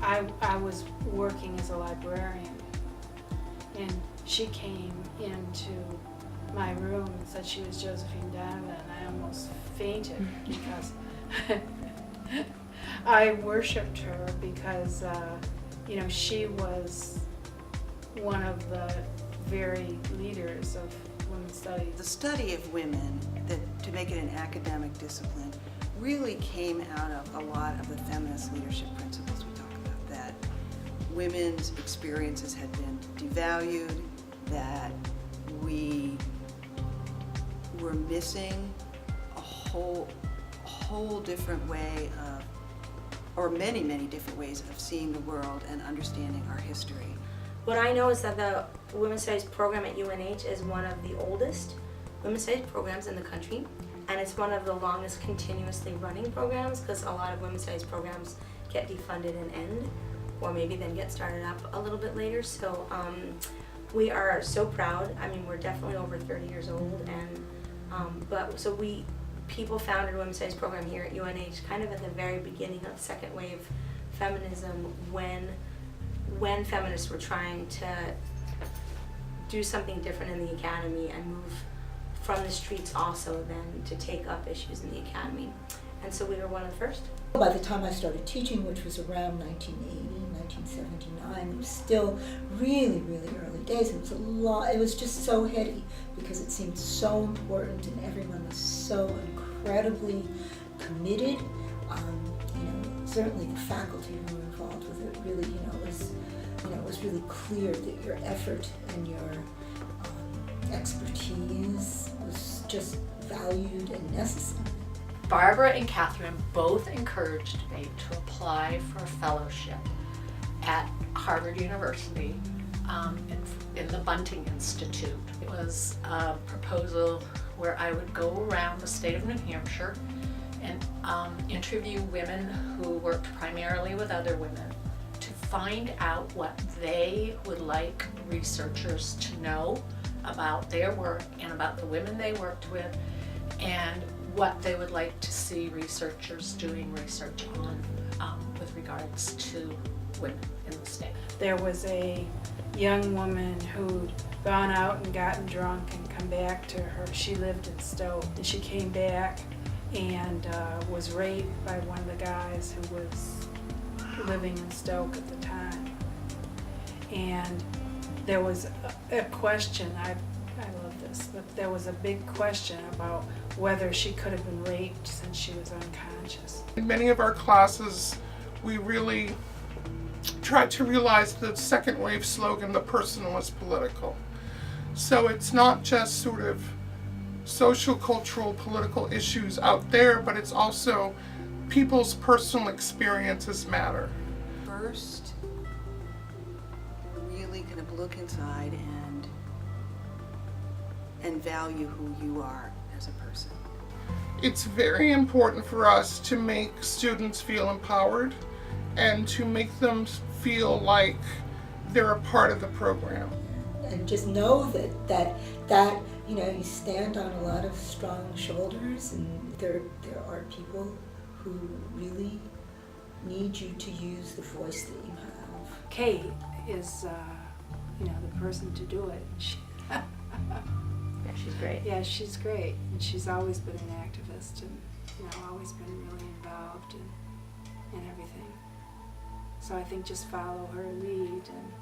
I was working as a librarian, and she came into my room and said she was Josephine Donovan, and I almost fainted because I worshipped her because, she was one of the very leaders of women's studies. The study of women, to make it an academic discipline, really came out of a lot of the feminist leadership principles we talk about, that women's experiences had been devalued, that we were missing a whole different way of, or many, many different ways of seeing the world and understanding our history. What I know is that the Women's Studies program at UNH is one of the oldest Women's Studies programs in the country, and it's one of the longest continuously running programs, because a lot of Women's Studies programs get defunded and end, or maybe then get started up a little bit later. So we are so proud. I mean, we're definitely over 30 years old, and people founded a Women's Studies program here at UNH kind of at the very beginning of second wave feminism, when feminists were trying to do something different in the academy and move from the streets also then to take up issues in the academy. And so we were one of the first. By the time I started teaching, which was around 1980, 1979, it was still really, really early days. It was just so heady because it seemed so important and everyone was so incredibly committed. Certainly the faculty who were involved with it really, it was really clear that your effort and your expertise was just valued and necessary. Barbara and Catherine both encouraged me to apply for a fellowship at Harvard University in the Bunting Institute. It was a proposal where I would go around the state of New Hampshire and interview women who worked primarily with other women to find out what they would like researchers to know about their work and about the women they worked with, and what they would like to see researchers doing research on with regards to women in the state. There was a young woman who'd gone out and gotten drunk and come back to her. She lived in Stoke, and she came back and was raped by one of the guys who was living in Stoke at the time. And there was a question, I love this, but there was a big question about whether she could have been raped since she was unconscious. In many of our classes, we really tried to realize the second wave slogan, the person was political. So it's not just sort of social, cultural, political issues out there, but it's also people's personal experiences matter. First, really kind of look inside and value who you are as a person. It's very important for us to make students feel empowered and to make them feel like they're a part of the program. And just know that you stand on a lot of strong shoulders, and there are people who really need you to use the voice that you have. Kate is, the person to do it. Yeah, she's great. Yeah, she's great, and she's always been an activist, and always been really involved in everything. So I think just follow her lead and